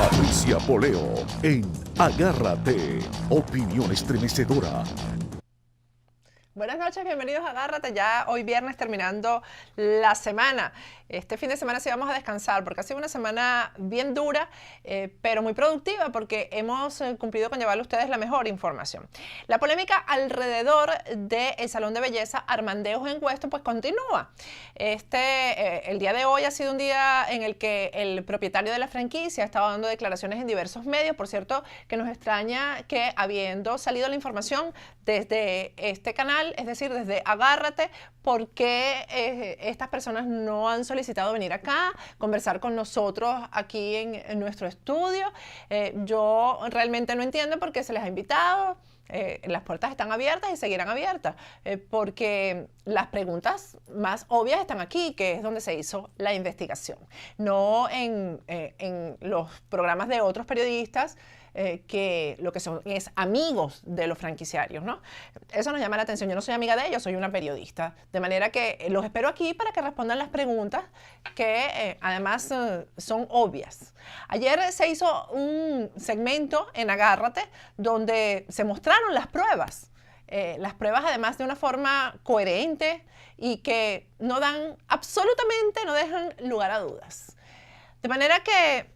Patricia Poleo en Agárrate, opinión estremecedora. Buenas noches, bienvenidos a Agárrate, ya hoy viernes terminando la semana. Este fin de semana sí vamos a descansar porque ha sido una semana bien dura, pero muy productiva porque hemos cumplido con llevarle a ustedes la mejor información. La polémica alrededor del salón de belleza Armandeus en Weston pues continúa. El día de hoy ha sido un día en el que el propietario de la franquicia ha estado dando declaraciones en diversos medios. Por cierto, que nos extraña que habiendo salido la información desde este canal, es decir, desde Agárrate, ¿por qué estas personas no han solicitado venir acá, conversar con nosotros aquí en nuestro estudio? Yo realmente no entiendo por qué se les ha invitado. Las puertas están abiertas y seguirán abiertas, porque las preguntas más obvias están aquí, que es donde se hizo la investigación, no en los programas de otros periodistas que lo que son es amigos de los franquiciarios, ¿no? Eso nos llama la atención. Yo no soy amiga de ellos, soy una periodista, de manera que los espero aquí para que respondan las preguntas que además son obvias. Ayer se hizo un segmento en Agárrate donde se mostraron las pruebas además de una forma coherente y que no dan absolutamente, no dejan lugar a dudas. De manera que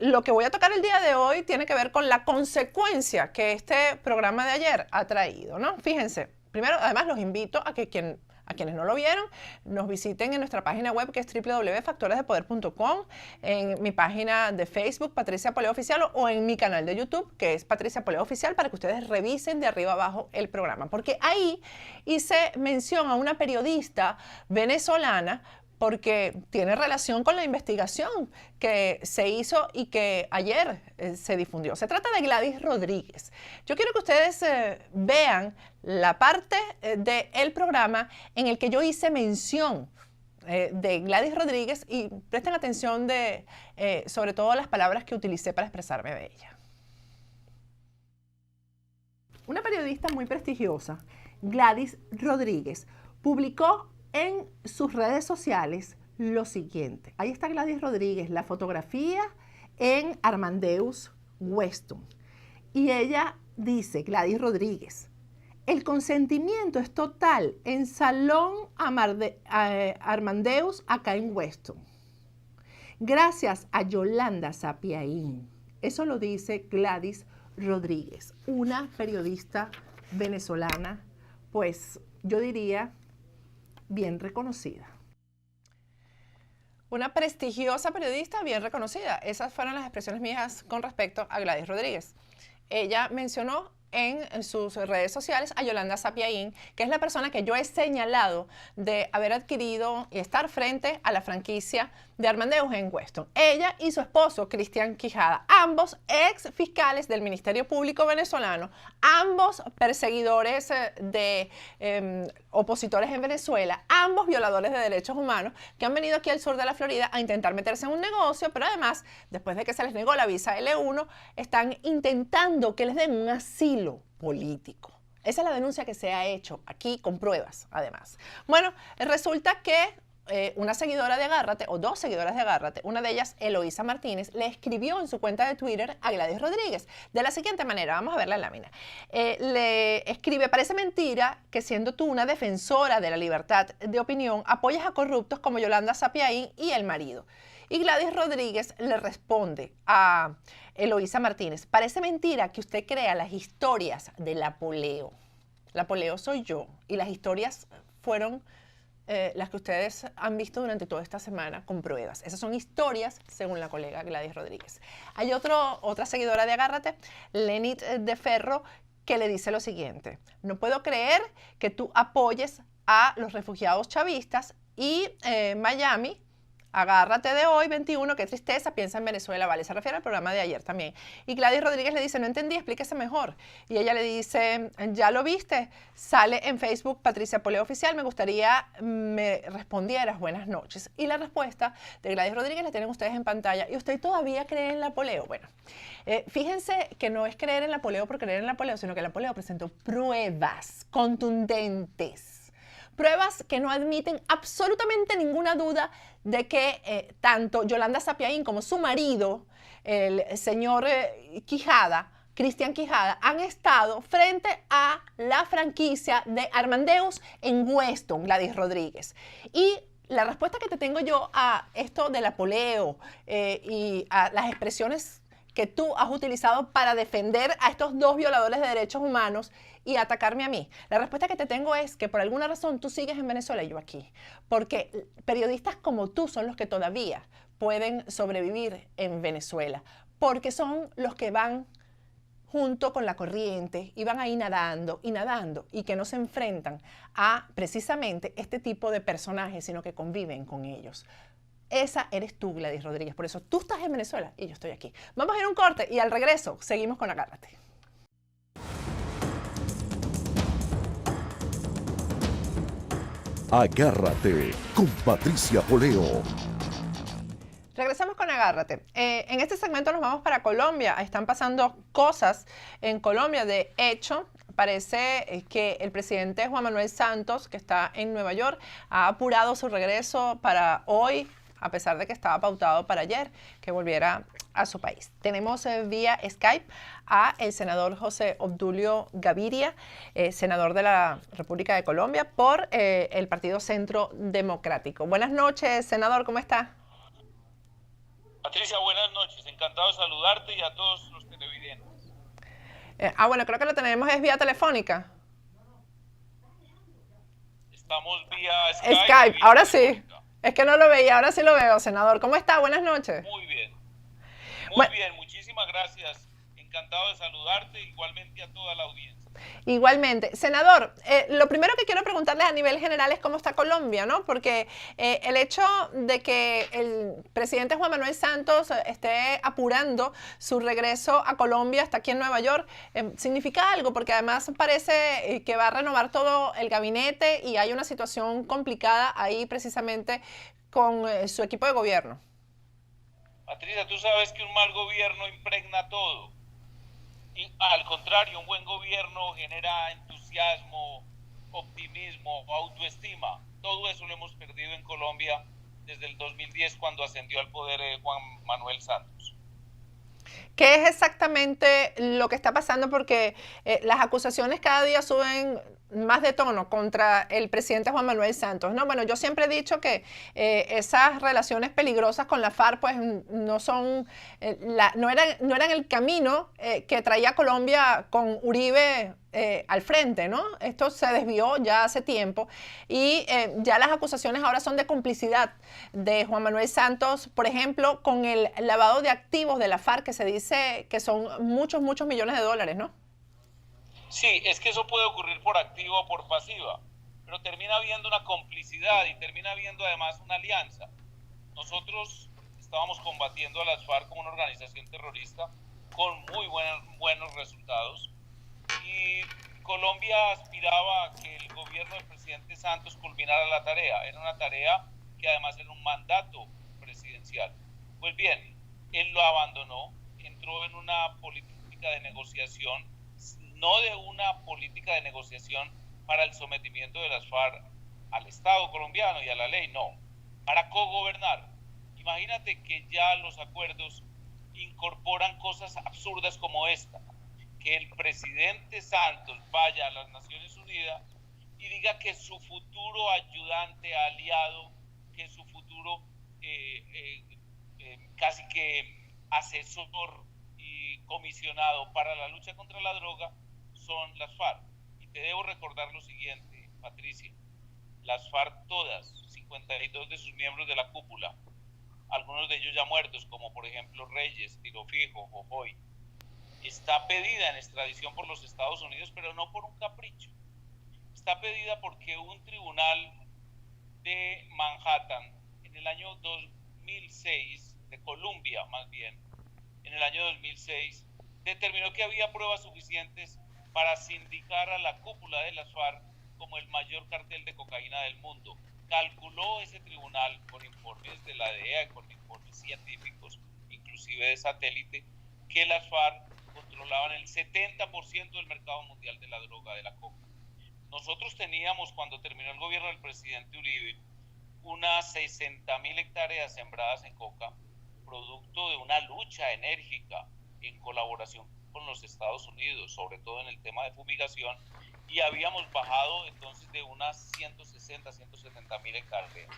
lo que voy a tocar el día de hoy tiene que ver con la consecuencia que este programa de ayer ha traído, ¿no? Fíjense, primero, además los invito a que a quienes no lo vieron, nos visiten en nuestra página web que es www.factoresdepoder.com, en mi página de Facebook, Patricia Poleo Oficial, o en mi canal de YouTube, que es Patricia Poleo Oficial, para que ustedes revisen de arriba abajo el programa. Porque ahí hice mención a una periodista venezolana porque tiene relación con la investigación que se hizo y que ayer se difundió. Se trata de Gladys Rodríguez. Yo quiero que ustedes vean la parte del programa en el que yo hice mención de Gladys Rodríguez y presten atención sobre todo las palabras que utilicé para expresarme de ella. Una periodista muy prestigiosa, Gladys Rodríguez, publicó en sus redes sociales lo siguiente. Ahí está Gladys Rodríguez, la fotografía en Armandeus Weston. Y ella dice, Gladys Rodríguez, el consentimiento es total en Salón Armandeus acá en Weston. Gracias a Yolanda Sapiaín. Eso lo dice Gladys Rodríguez, una periodista venezolana, pues yo diría bien reconocida. Una prestigiosa periodista bien reconocida. Esas fueron las expresiones mías con respecto a Gladys Rodríguez. Ella mencionó en sus redes sociales a Yolanda Sapiaín, que es la persona que yo he señalado de haber adquirido y estar frente a la franquicia de Armandeus en Weston. Ella y su esposo, Cristian Quijada, ambos ex fiscales del Ministerio Público venezolano, ambos perseguidores de opositores en Venezuela, ambos violadores de derechos humanos que han venido aquí al sur de la Florida a intentar meterse en un negocio, pero además, después de que se les negó la visa L1, están intentando que les den un asilo político. Esa es la denuncia que se ha hecho aquí con pruebas, además. Bueno, resulta que una seguidora de Agárrate, o dos seguidoras de Agárrate, una de ellas, Eloísa Martínez, le escribió en su cuenta de Twitter a Gladys Rodríguez de la siguiente manera. Vamos a ver la lámina. Le escribe: parece mentira que siendo tú una defensora de la libertad de opinión, apoyas a corruptos como Yolanda Sapiaín y el marido. Y Gladys Rodríguez le responde a Eloísa Martínez: parece mentira que usted crea las historias de la Poleo. La Poleo soy yo y las historias fueron las que ustedes han visto durante toda esta semana con pruebas. Esas son historias según la colega Gladys Rodríguez. Hay otra seguidora de Agárrate, Lenit de Ferro, que le dice lo siguiente: no puedo creer que tú apoyes a los refugiados chavistas y Miami. Agárrate de hoy, 21, qué tristeza, piensa en Venezuela, vale, se refiere al programa de ayer también. Y Gladys Rodríguez le dice: no entendí, explíquese mejor. Y ella le dice: ya lo viste, sale en Facebook Patricia Poleo Oficial, me gustaría me respondieras, buenas noches. Y la respuesta de Gladys Rodríguez la tienen ustedes en pantalla. ¿Y usted todavía cree en la Poleo? Bueno, fíjense que no es creer en la Poleo por creer en la Poleo, sino que la Poleo presentó pruebas contundentes. Pruebas que no admiten absolutamente ninguna duda de que tanto Yolanda Sapiaín como su marido el señor Quijada, Cristian Quijada, han estado frente a la franquicia de Armandeus en Weston, Gladys Rodríguez. Y la respuesta que te tengo yo a esto del apoleo y a las expresiones que tú has utilizado para defender a estos dos violadores de derechos humanos y atacarme a mí. La respuesta que te tengo es que por alguna razón tú sigues en Venezuela y yo aquí. Porque periodistas como tú son los que todavía pueden sobrevivir en Venezuela. Porque son los que van junto con la corriente y van ahí nadando y que no se enfrentan a precisamente este tipo de personajes, sino que conviven con ellos. Esa eres tú, Gladys Rodríguez. Por eso tú estás en Venezuela y yo estoy aquí. Vamos a ir a un corte y al regreso seguimos con Agárrate. Agárrate con Patricia Poleo. Regresamos con Agárrate. En este segmento nos vamos para Colombia. Están pasando cosas en Colombia. De hecho, parece que el presidente Juan Manuel Santos, que está en Nueva York, ha apurado su regreso para hoy, a pesar de que estaba pautado para ayer, que volviera a su país. Tenemos vía Skype a el senador José Obdulio Gaviria, senador de la República de Colombia por el Partido Centro Democrático. Buenas noches, senador, ¿cómo está? Patricia, buenas noches. Encantado de saludarte y a todos los televidentes. Bueno, creo que lo tenemos es vía telefónica. Estamos vía Skype. Skype, ahora sí. Es que no lo veía, ahora sí lo veo, senador. ¿Cómo está? Buenas noches. Muy bien. Muy bien, muchísimas gracias. Encantado de saludarte, igualmente a toda la audiencia. Igualmente. Senador, lo primero que quiero preguntarle a nivel general es cómo está Colombia, ¿no? Porque el hecho de que el presidente Juan Manuel Santos esté apurando su regreso a Colombia, hasta aquí en Nueva York, significa algo, porque además parece que va a renovar todo el gabinete y hay una situación complicada ahí precisamente con su equipo de gobierno. Patricia, tú sabes que un mal gobierno impregna todo. Y al contrario, un buen gobierno genera entusiasmo, optimismo, autoestima. Todo eso lo hemos perdido en Colombia desde el 2010 cuando ascendió al poder Juan Manuel Santos. ¿Qué es exactamente lo que está pasando? Porque las acusaciones cada día suben más de tono contra el presidente Juan Manuel Santos, ¿no? Bueno, yo siempre he dicho que esas relaciones peligrosas con la FARC pues no son, no eran el camino que traía Colombia con Uribe al frente, ¿no? Esto se desvió ya hace tiempo y ya las acusaciones ahora son de complicidad de Juan Manuel Santos, por ejemplo, con el lavado de activos de la FARC, que se dice que son muchos millones de dólares, ¿no? Sí, es que eso puede ocurrir por activa o por pasiva, pero termina habiendo una complicidad y termina habiendo además una alianza. Nosotros estábamos combatiendo a las FARC como una organización terrorista con muy buenos resultados y Colombia aspiraba a que el gobierno del presidente Santos culminara la tarea. Era una tarea que además era un mandato presidencial. Pues bien, él lo abandonó, entró en una política de negociación, no de una política de negociación para el sometimiento de las FARC al Estado colombiano y a la ley, no, para cogobernar. Imagínate que ya los acuerdos incorporan cosas absurdas como esta, que el presidente Santos vaya a las Naciones Unidas y diga que su futuro ayudante, aliado, que su futuro casi que asesor y comisionado para la lucha contra la droga son las FARC. Y te debo recordar lo siguiente, Patricia, las FARC todas, 52 de sus miembros de la cúpula, algunos de ellos ya muertos, como por ejemplo Reyes, Tiro Fijo, Jojoy, está pedida en extradición por los Estados Unidos, pero no por un capricho. Está pedida porque un tribunal de Manhattan, en el año 2006, de Columbia más bien, en el año 2006, determinó que había pruebas suficientes para sindicar a la cúpula de las FARC como el mayor cartel de cocaína del mundo. Calculó ese tribunal con informes de la DEA, con informes científicos, inclusive de satélite, que las FARC controlaban el 70% del mercado mundial de la droga, de la coca. Nosotros teníamos, cuando terminó el gobierno del presidente Uribe, unas 60.000 hectáreas sembradas en coca, producto de una lucha enérgica en colaboración con los Estados Unidos, sobre todo en el tema de fumigación, y habíamos bajado entonces de unas 160, 170 mil hectáreas.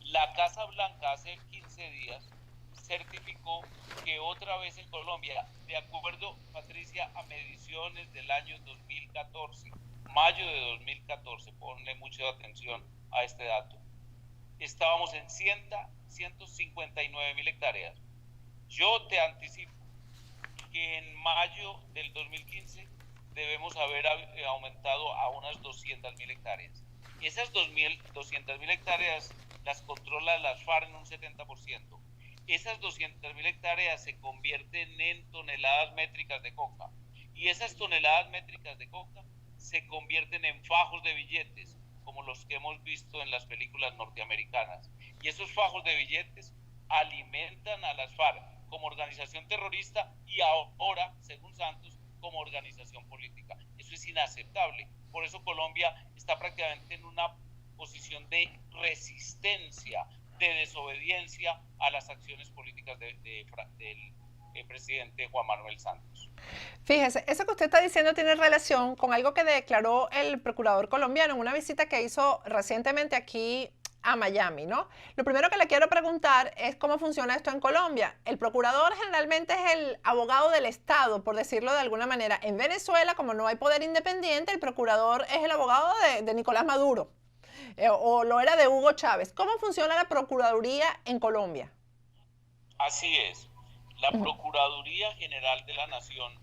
La Casa Blanca hace 15 días certificó que otra vez en Colombia, de acuerdo, Patricia, a mediciones del año 2014, mayo de 2014, ponle mucha atención a este dato, estábamos en 159 mil hectáreas. Yo te anticipo que en mayo del 2015 debemos haber aumentado a unas 200 mil hectáreas. Esas 200 mil hectáreas las controla las FARC en un 70%. Esas 200 mil hectáreas se convierten en toneladas métricas de coca. Y esas toneladas métricas de coca se convierten en fajos de billetes, como los que hemos visto en las películas norteamericanas. Y esos fajos de billetes alimentan a las FARC como organización terrorista y ahora, según Santos, como organización política. Eso es inaceptable. Por eso Colombia está prácticamente en una posición de resistencia, de desobediencia a las acciones políticas del presidente Juan Manuel Santos. Fíjese, eso que usted está diciendo tiene relación con algo que declaró el procurador colombiano en una visita que hizo recientemente aquí a Miami, ¿no? Lo primero que le quiero preguntar es cómo funciona esto en Colombia. El procurador generalmente es el abogado del Estado, por decirlo de alguna manera. En Venezuela, como no hay poder independiente, el procurador es el abogado de Nicolás Maduro, o lo era de Hugo Chávez. ¿Cómo funciona la Procuraduría en Colombia? Así es. La Procuraduría General de la Nación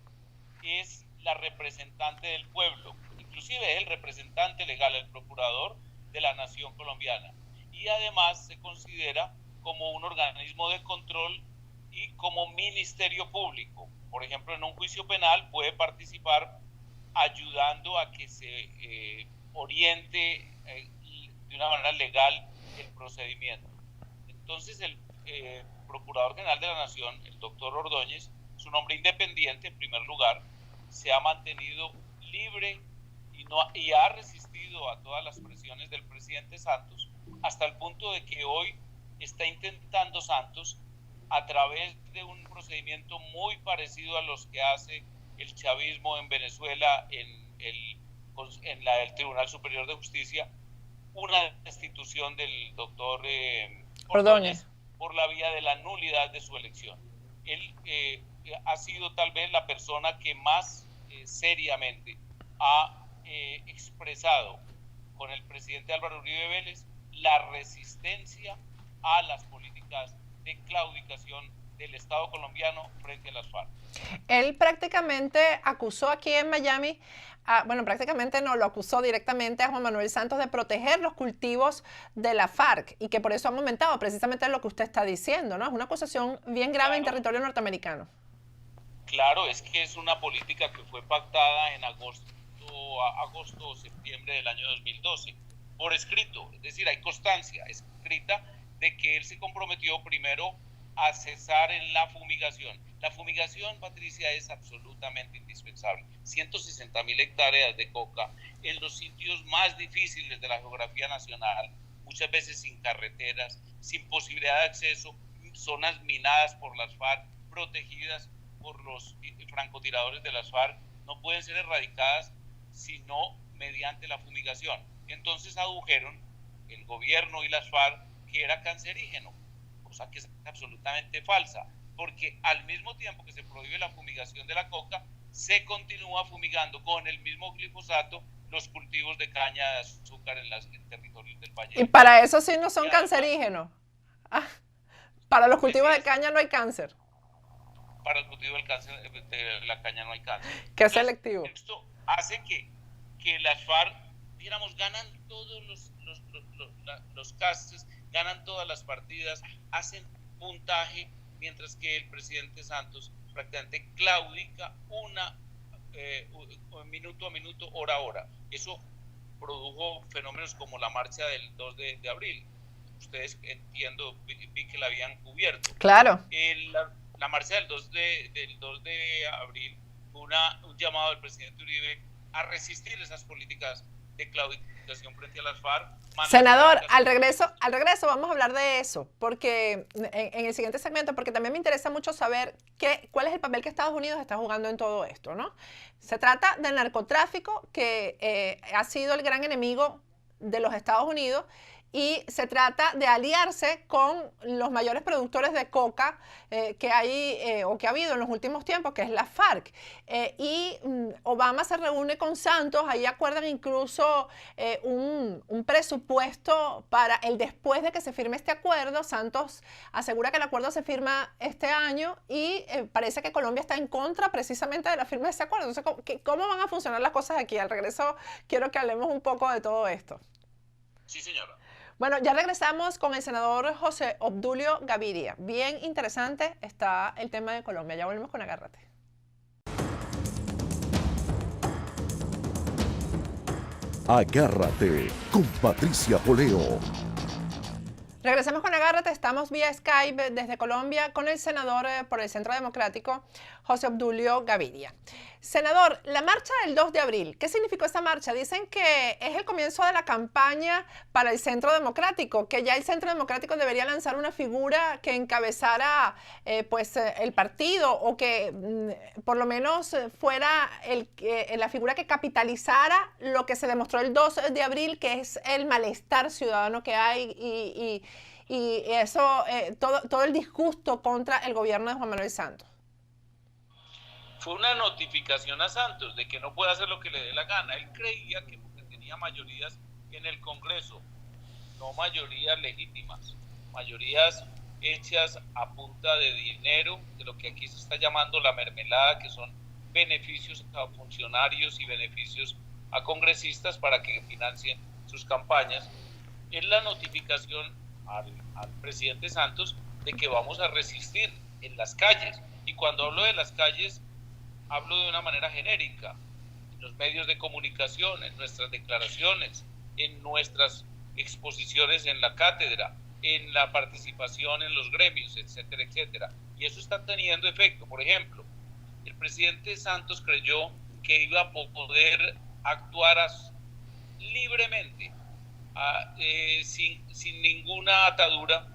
es la representante del pueblo, inclusive es el representante legal, el procurador de la nación colombiana. Y además se considera como un organismo de control y como ministerio público. Por ejemplo, en un juicio penal puede participar ayudando a que se oriente de una manera legal el procedimiento. Entonces el Procurador General de la Nación, el doctor Ordóñez, es un hombre independiente en primer lugar, se ha mantenido libre y ha resistido a todas las presiones del presidente Santos, hasta el punto de que hoy está intentando Santos, a través de un procedimiento muy parecido a los que hace el chavismo en Venezuela en el Tribunal Superior de Justicia, una destitución del doctor Ordóñez por la vía de la nulidad de su elección. Él ha sido tal vez la persona que más seriamente ha expresado con el presidente Álvaro Uribe Vélez la resistencia a las políticas de claudicación del Estado colombiano frente a las FARC. Él prácticamente acusó aquí en Miami, bueno, prácticamente no, lo acusó directamente a Juan Manuel Santos de proteger los cultivos de la FARC y que por eso han aumentado, precisamente lo que usted está diciendo, ¿no? Es una acusación bien grave en territorio norteamericano. Claro, es que es una política que fue pactada en agosto o septiembre del año 2012, por escrito, es decir, hay constancia escrita de que él se comprometió primero a cesar en la fumigación. La fumigación, Patricia, es absolutamente indispensable. 160.000 hectáreas de coca en los sitios más difíciles de la geografía nacional, muchas veces sin carreteras, sin posibilidad de acceso, zonas minadas por las FARC, protegidas por los francotiradores de las FARC, no pueden ser erradicadas sino mediante la fumigación. Entonces adujeron el gobierno y las FARC que era cancerígeno, cosa que es absolutamente falsa, porque al mismo tiempo que se prohíbe la fumigación de la coca, se continúa fumigando con el mismo glifosato los cultivos de caña de azúcar en territorios del Valle. Y para eso sí no son cancerígenos. Para los cultivos de caña no hay cáncer. Para el cultivo de la caña no hay cáncer. Qué selectivo. Esto hace que las FARC, digamos, ganan todos los casos, ganan todas las partidas, hacen puntaje, mientras que el presidente Santos prácticamente claudica minuto a minuto, hora a hora. Eso produjo fenómenos como la marcha del 2 de abril. Ustedes, entiendo, vi que la habían cubierto. Claro. La marcha del 2 de abril fue un llamado del presidente Uribe a resistir esas políticas de claudicación frente a las FARC. Senador, al regreso vamos a hablar de eso, porque en el siguiente segmento, porque también me interesa mucho saber cuál es el papel que Estados Unidos está jugando en todo esto, ¿no? Se trata del narcotráfico, que ha sido el gran enemigo de los Estados Unidos, y se trata de aliarse con los mayores productores de coca que hay o que ha habido en los últimos tiempos, que es la FARC. Obama se reúne con Santos, ahí acuerdan incluso un presupuesto para el después de que se firme este acuerdo. Santos asegura que el acuerdo se firma este año y parece que Colombia está en contra precisamente de la firma de ese acuerdo. Entonces, ¿cómo van a funcionar las cosas aquí? Al regreso quiero que hablemos un poco de todo esto. Sí, señora. Bueno, ya regresamos con el senador José Obdulio Gaviria. Bien interesante está el tema de Colombia. Ya volvemos con Agárrate. Agárrate con Patricia Poleo. Regresamos con Agárrate, estamos vía Skype desde Colombia con el senador por el Centro Democrático, José Obdulio Gaviria. Senador, la marcha del 2 de abril, ¿qué significó esa marcha? Dicen que es el comienzo de la campaña para el Centro Democrático, que ya el Centro Democrático debería lanzar una figura que encabezara el partido, o que por lo menos fuera la figura que capitalizara lo que se demostró el 2 de abril, que es el malestar ciudadano que hay y eso, todo el disgusto contra el gobierno de Juan Manuel Santos. Fue una notificación a Santos de que no puede hacer lo que le dé la gana. Él creía que porque tenía mayorías en el Congreso, no mayorías legítimas, mayorías hechas a punta de dinero, de lo que aquí se está llamando la mermelada, que son beneficios a funcionarios y beneficios a congresistas para que financien sus campañas. Es la notificación al presidente Santos de que vamos a resistir en las calles. Y cuando hablo de las calles, hablo de una manera genérica, en los medios de comunicación, en nuestras declaraciones, en nuestras exposiciones en la cátedra, en la participación en los gremios, etcétera, etcétera. Y eso está teniendo efecto. Por ejemplo, el presidente Santos creyó que iba a poder actuar libremente, sin ninguna atadura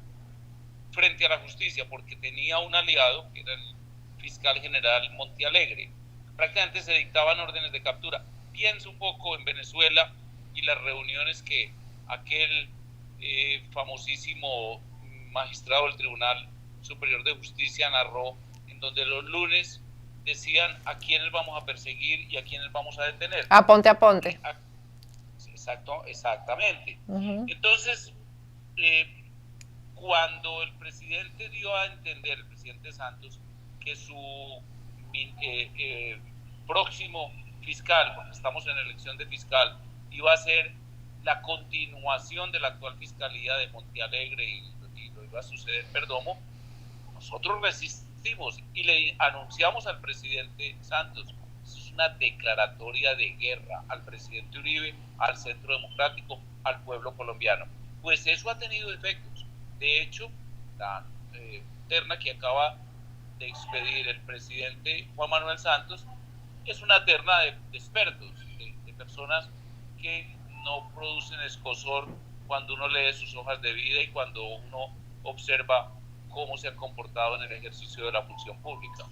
frente a la justicia, porque tenía un aliado, que era el fiscal general Montealegre. Prácticamente se dictaban órdenes de captura. Piensa un poco en Venezuela y las reuniones que aquel famosísimo magistrado del Tribunal Superior de Justicia narró, en donde los lunes decían a quiénes vamos a perseguir y a quiénes vamos a detener. A ponte a ponte. Exactamente. Entonces, cuando el presidente dio a entender, el presidente Santos, que su próximo fiscal, porque estamos en elección de fiscal, iba a ser la continuación de la actual fiscalía de Montealegre y lo iba a suceder en Perdomo, nosotros resistimos y le anunciamos al presidente Santos. Es una declaratoria de guerra al presidente Uribe, al Centro Democrático, al pueblo colombiano. Pues eso ha tenido efectos. De hecho, la terna que acaba de expedir el presidente Juan Manuel Santos es una terna de expertos, de personas que no producen escozor cuando uno lee sus hojas de vida y cuando uno observa cómo se han comportado en el ejercicio de la función pública.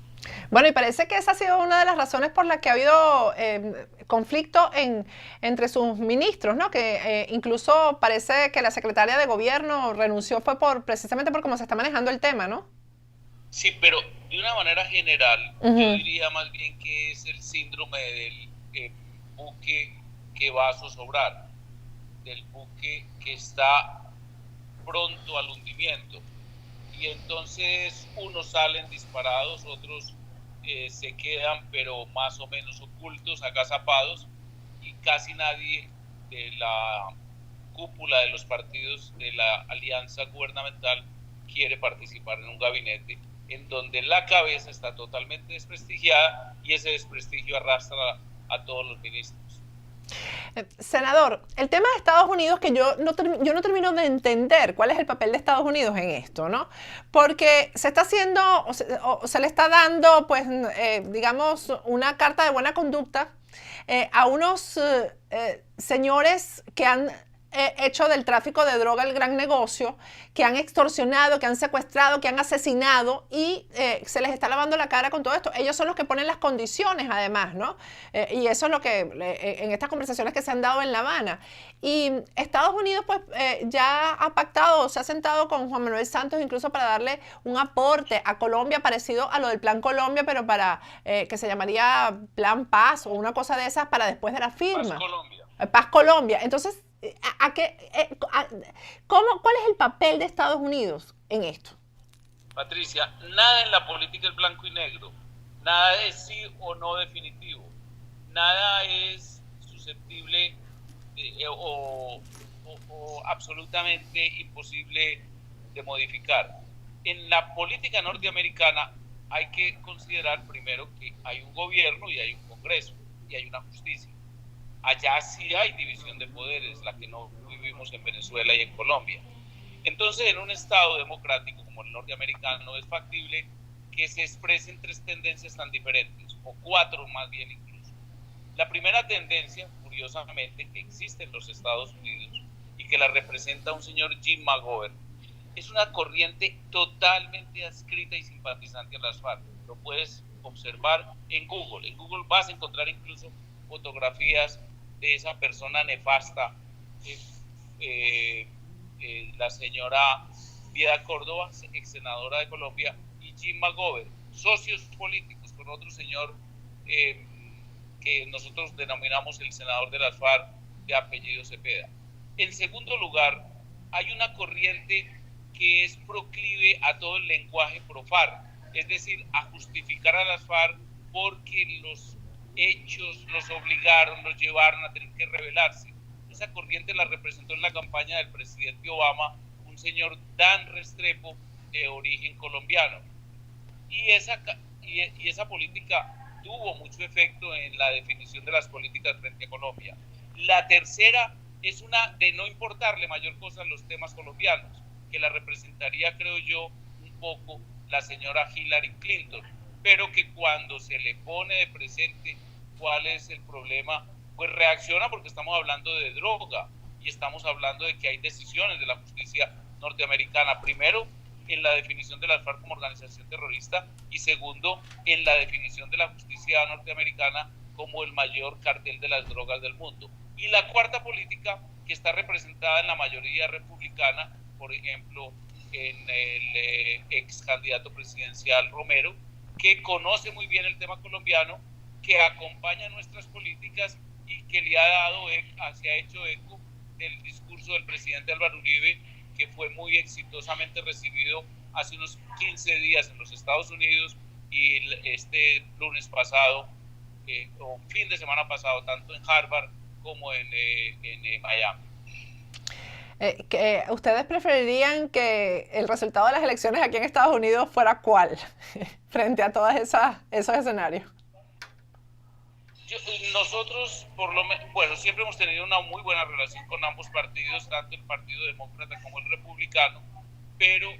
Bueno, y parece que esa ha sido una de las razones por las que ha habido conflicto entre sus ministros, ¿no? Que incluso parece que la secretaria de gobierno renunció fue precisamente por cómo se está manejando el tema, ¿no? Sí, pero de una manera general, yo diría más bien que es el síndrome del buque que va a zozobrar, del buque que está pronto al hundimiento. Y entonces unos salen disparados, otros se quedan pero más o menos ocultos, agazapados, y casi nadie de la cúpula de los partidos de la alianza gubernamental quiere participar en un gabinete en donde la cabeza está totalmente desprestigiada y ese desprestigio arrastra a todos los ministros. Senador, el tema de Estados Unidos, que yo no termino de entender cuál es el papel de Estados Unidos en esto, ¿no? Porque se está haciendo, o se le está dando, pues, digamos, una carta de buena conducta a unos señores que han hecho del tráfico de droga el gran negocio, que han extorsionado, que han secuestrado, que han asesinado y se les está lavando la cara con todo esto. Ellos son los que ponen las condiciones además, ¿no? Y eso es lo que en estas conversaciones que se han dado en La Habana. Y Estados Unidos pues ya ha pactado, se ha sentado con Juan Manuel Santos incluso para darle un aporte a Colombia parecido a lo del Plan Colombia, pero para que se llamaría Plan Paz o una cosa de esas para después de la firma. Paz Colombia. Paz Colombia. Entonces, ¿cuál es el papel de Estados Unidos en esto? Patricia, nada en la política es blanco y negro, nada es sí o no definitivo, nada es susceptible o absolutamente imposible de modificar. En la política norteamericana hay que considerar primero que hay un gobierno y hay un Congreso y hay una justicia. Allá sí hay división de poderes, la que no vivimos en Venezuela y en Colombia. Entonces, en un Estado democrático como el norteamericano es factible que se expresen tres tendencias tan diferentes, o cuatro más bien incluso. La primera tendencia, curiosamente, que existe en los Estados Unidos y que la representa un señor Jim McGovern, es una corriente totalmente adscrita y simpatizante a las FARC. Lo puedes observar en Google. En Google vas a encontrar incluso fotografías de esa persona nefasta, la señora Piedad Córdoba, ex senadora de Colombia, y Jim McGovern, socios políticos con otro señor que nosotros denominamos el senador de las FARC, de apellido Cepeda. En segundo lugar, hay una corriente que es proclive a todo el lenguaje pro-FARC, es decir, a justificar a las FARC porque los hechos los obligaron, los llevaron a tener que rebelarse. Esa corriente la representó en la campaña del presidente Obama un señor Dan Restrepo, de origen colombiano. Y esa política tuvo mucho efecto en la definición de las políticas frente a Colombia. La tercera es una de no importarle mayor cosa a los temas colombianos, que la representaría, creo yo, un poco la señora Hillary Clinton, pero que cuando se le pone de presente cuál es el problema, pues reacciona, porque estamos hablando de droga y estamos hablando de que hay decisiones de la justicia norteamericana, primero en la definición de las FARC como organización terrorista y segundo en la definición de la justicia norteamericana como el mayor cartel de las drogas del mundo. Y la cuarta política, que está representada en la mayoría republicana, por ejemplo en el ex candidato presidencial Romero, que conoce muy bien el tema colombiano, que acompaña nuestras políticas y que le se ha hecho eco del discurso del presidente Álvaro Uribe, que fue muy exitosamente recibido hace unos 15 días en los Estados Unidos y este lunes pasado, o fin de semana pasado, tanto en Harvard como en Miami. ¿Ustedes preferirían que el resultado de las elecciones aquí en Estados Unidos fuera cuál frente a todos esos escenarios? Nosotros, siempre hemos tenido una muy buena relación con ambos partidos, tanto el Partido Demócrata como el Republicano, pero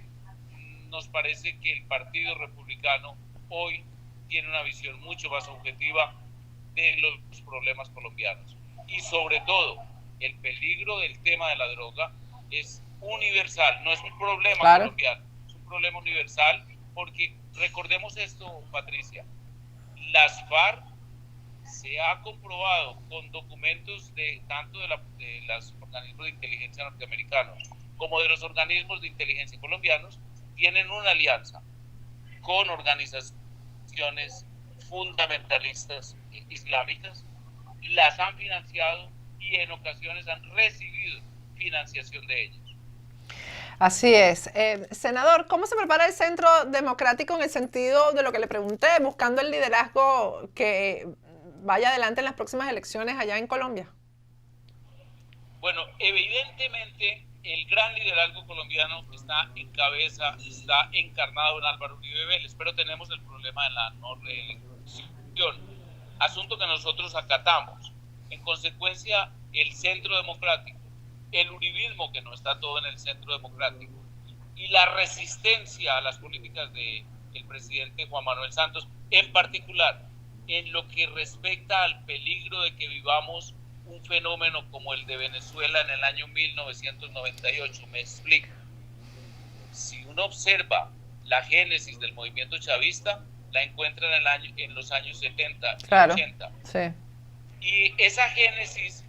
nos parece que el Partido Republicano hoy tiene una visión mucho más objetiva de los problemas colombianos. Y sobre todo, el peligro del tema de la droga es universal, no es un problema colombiano, es un problema universal, porque recordemos esto, Patricia, las FARC se ha comprobado con documentos tanto de los organismos de inteligencia norteamericanos como de los organismos de inteligencia colombianos, tienen una alianza con organizaciones fundamentalistas islámicas, las han financiado y en ocasiones han recibido financiación de ellos. Así es. Senador, ¿cómo se prepara el Centro Democrático en el sentido de lo que le pregunté, buscando el liderazgo que vaya adelante en las próximas elecciones allá en Colombia? Bueno, evidentemente el gran liderazgo colombiano está encarnado en Álvaro Uribe Vélez, pero tenemos el problema de la no reelección, asunto que nosotros acatamos. En consecuencia, el Centro Democrático, el uribismo, que no está todo en el Centro Democrático, y la resistencia a las políticas del presidente Juan Manuel Santos, en particular en lo que respecta al peligro de que vivamos un fenómeno como el de Venezuela en el año 1998. Me explico. Si uno observa la génesis del movimiento chavista, la encuentra en los años 70 y Claro, 80. sí. Y esa génesis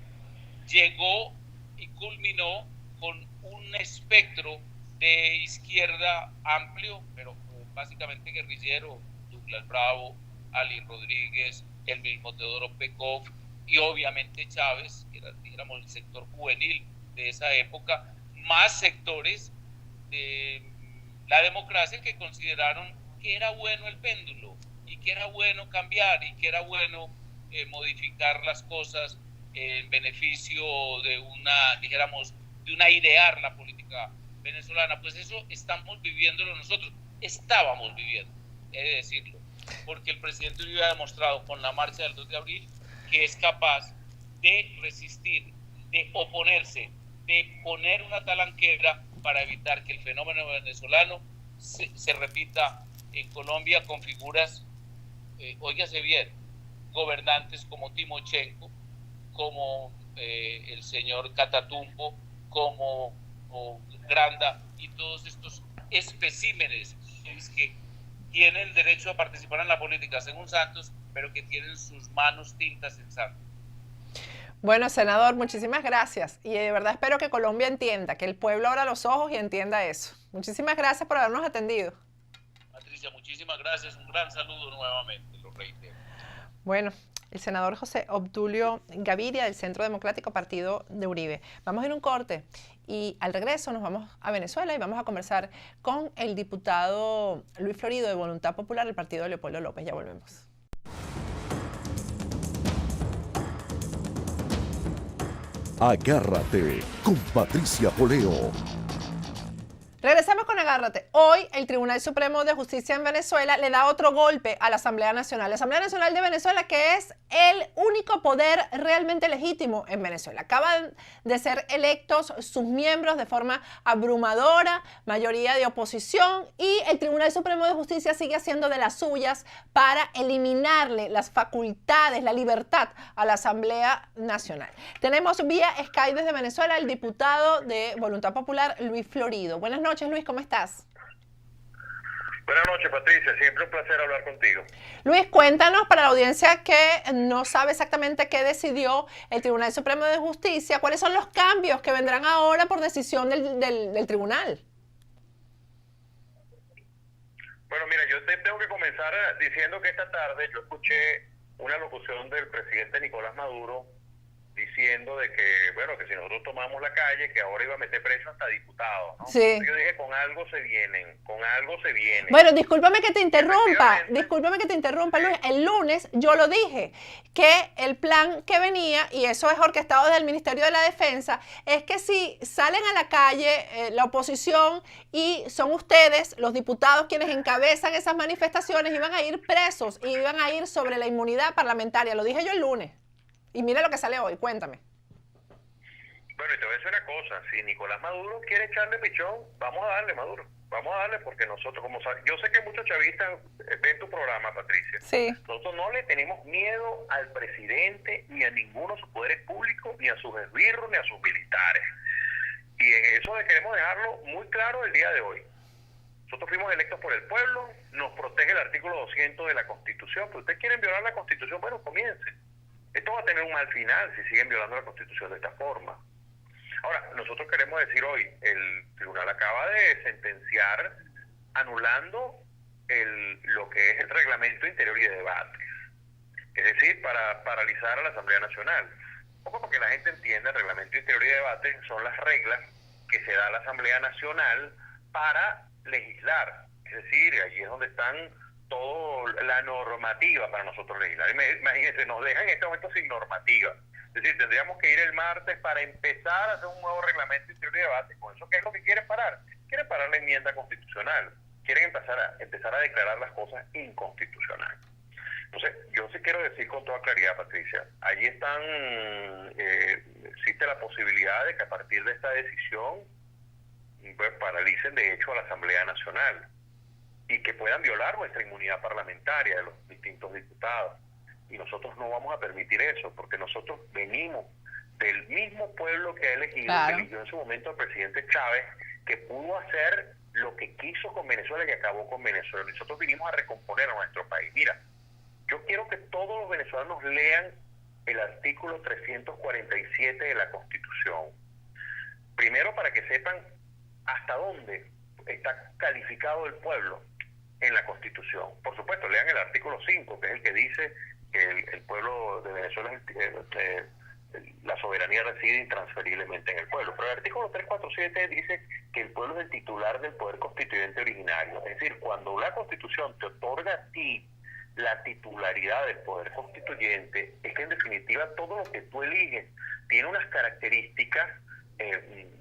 llegó y culminó con un espectro de izquierda amplio, pero básicamente guerrillero: Douglas Bravo, Ali Rodríguez, el mismo Teodoro Pekov y obviamente Chávez, que era, digamos, el sector juvenil de esa época, más sectores de la democracia que consideraron que era bueno el péndulo y que era bueno cambiar y que era bueno modificar las cosas en beneficio de una, dijéramos, de una idear la política venezolana. Pues eso estamos viviéndolo nosotros, estábamos viviendo, he de decirlo, porque el presidente Uribe ha demostrado con la marcha del 2 de abril que es capaz de resistir, de oponerse, de poner una talanquera para evitar que el fenómeno venezolano se repita en Colombia con figuras, óigase bien, gobernantes como Timochenko, como el señor Catatumbo, como Granda y todos estos especímenes que tienen derecho a participar en la política según Santos, pero que tienen sus manos tintas en Santos. Bueno, senador, muchísimas gracias. Y de verdad espero que Colombia entienda, que el pueblo abra los ojos y entienda eso. Muchísimas gracias por habernos atendido. Patricia, muchísimas gracias. Un gran saludo nuevamente, lo reitero. Bueno, el senador José Obdulio Gaviria del Centro Democrático Partido de Uribe. Vamos a ir a un corte y al regreso nos vamos a Venezuela y vamos a conversar con el diputado Luis Florido de Voluntad Popular del partido de Leopoldo López. Ya volvemos. Agárrate con Patricia Poleo. Regresamos con Agárrate. Hoy el Tribunal Supremo de Justicia en Venezuela le da otro golpe a la Asamblea Nacional. La Asamblea Nacional de Venezuela, que es el único poder realmente legítimo en Venezuela. Acaban de ser electos sus miembros de forma abrumadora, mayoría de oposición, y el Tribunal Supremo de Justicia sigue haciendo de las suyas para eliminarle las facultades, la libertad a la Asamblea Nacional. Tenemos vía Skype desde Venezuela el diputado de Voluntad Popular, Luis Florido. Buenas noches, Luis, ¿cómo estás? Buenas noches, Patricia. Siempre un placer hablar contigo. Luis, cuéntanos para la audiencia que no sabe exactamente qué decidió el Tribunal Supremo de Justicia, ¿cuáles son los cambios que vendrán ahora por decisión del tribunal? Bueno, mira, yo tengo que comenzar diciendo que esta tarde yo escuché una locución del presidente Nicolás Maduro diciendo de que, bueno, que si nosotros tomamos la calle, que ahora iba a meter preso hasta diputados, ¿no? Sí. Yo dije, con algo se vienen, con algo se vienen. Bueno, discúlpame que te interrumpa, Luis. El lunes yo lo dije, que el plan que venía, y eso es orquestado desde el Ministerio de la Defensa, es que si salen a la calle la oposición y son ustedes, los diputados, quienes encabezan esas manifestaciones, iban a ir presos y iban a ir sobre la inmunidad parlamentaria. Lo dije yo el lunes. Y mira lo que sale hoy, cuéntame. Bueno, y te voy a decir una cosa, si Nicolás Maduro quiere echarle pichón, vamos a darle, Maduro. Vamos a darle porque nosotros, como yo sé que muchos chavistas ven tu programa, Patricia. Sí. Nosotros no le tenemos miedo al presidente, ni a ninguno de sus poderes públicos, ni a sus esbirros, ni a sus militares. Y en eso queremos dejarlo muy claro el día de hoy. Nosotros fuimos electos por el pueblo, nos protege el artículo 200 de la Constitución. Que ustedes quieren violar la Constitución, bueno, comiencen. Esto va a tener un mal final si siguen violando la Constitución de esta forma. Ahora, nosotros queremos decir hoy, el tribunal acaba de sentenciar anulando lo que es el reglamento interior y de debate. Es decir, para paralizar a la Asamblea Nacional. Un poco para que la gente entienda, el reglamento interior y de debate son las reglas que se da a la Asamblea Nacional para legislar. Es decir, allí es donde están toda la normativa para nosotros legislar. Imagínense, nos dejan en este momento sin normativa. Es decir, tendríamos que ir el martes para empezar a hacer un nuevo reglamento interior y debate. ¿Con eso qué es lo que quieren parar? Quieren parar la enmienda constitucional. Quieren empezar a declarar las cosas inconstitucionales. Entonces, yo sí quiero decir con toda claridad, Patricia, allí existe la posibilidad de que a partir de esta decisión pues, paralicen de hecho a la Asamblea Nacional y que puedan violar nuestra inmunidad parlamentaria de los distintos diputados. y nosotros no vamos a permitir eso, porque nosotros venimos del mismo pueblo que ha elegido, Claro. que eligió en su momento al presidente Chávez, que pudo hacer lo que quiso con Venezuela y acabó con Venezuela. Nosotros vinimos a recomponer a nuestro país. Mira, yo quiero que todos los venezolanos lean el artículo 347 de la Constitución. Primero, para que sepan hasta dónde está calificado el pueblo en la Constitución. Por supuesto, lean el artículo 5, que es el que dice que el pueblo de Venezuela, la soberanía reside intransferiblemente en el pueblo. Pero el artículo 347 dice que el pueblo es el titular del poder constituyente originario. Es decir, cuando la Constitución te otorga a ti la titularidad del poder constituyente, es que en definitiva todo lo que tú eliges tiene unas características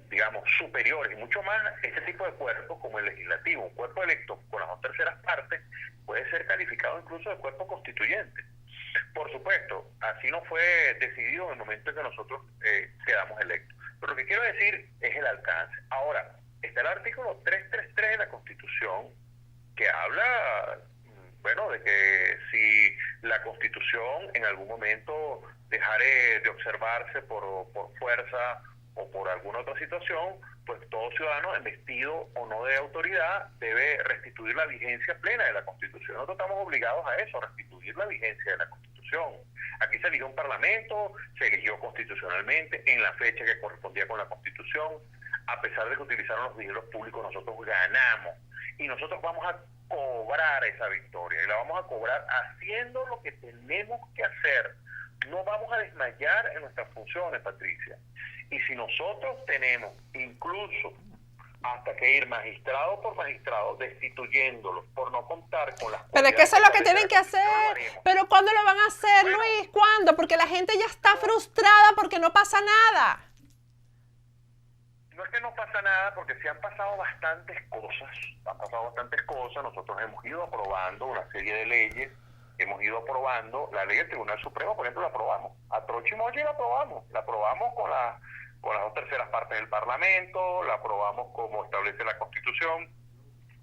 digamos, superiores, y mucho más este tipo de cuerpo como el legislativo. Un cuerpo electo con las 2/3 partes puede ser calificado incluso de cuerpo constituyente. Por supuesto, así no fue decidido en el momento en que nosotros quedamos electos. Pero lo que quiero decir es el alcance. Ahora, está el artículo 333 de la Constitución, que habla, bueno, de que si la Constitución en algún momento dejare de observarse por fuerza o por alguna otra situación, pues todo ciudadano investido o no de autoridad debe restituir la vigencia plena de la Constitución. Nosotros estamos obligados a eso, a restituir la vigencia de la Constitución. Aquí se eligió un parlamento, se eligió constitucionalmente, en la fecha que correspondía con la Constitución. A pesar de que utilizaron los dineros públicos, nosotros ganamos. Y nosotros vamos a cobrar esa victoria, y la vamos a cobrar haciendo lo que tenemos que hacer. No vamos a desmayar en nuestras funciones, Patricia. Y si nosotros tenemos incluso hasta que ir magistrado por magistrado destituyéndolos por no contar con las... Pero es que eso es lo que tienen que hacer. Lo Pero ¿cuándo lo van a hacer, Bueno. Luis? ¿Cuándo? Porque la gente ya está frustrada porque no pasa nada. No es que no pasa nada, porque sí han pasado bastantes cosas. Nosotros hemos ido aprobando una serie de leyes, hemos ido aprobando la ley del Tribunal Supremo, por ejemplo, la aprobamos. A Trochimoye la aprobamos con las 2/3 partes del Parlamento, la aprobamos como establece la Constitución.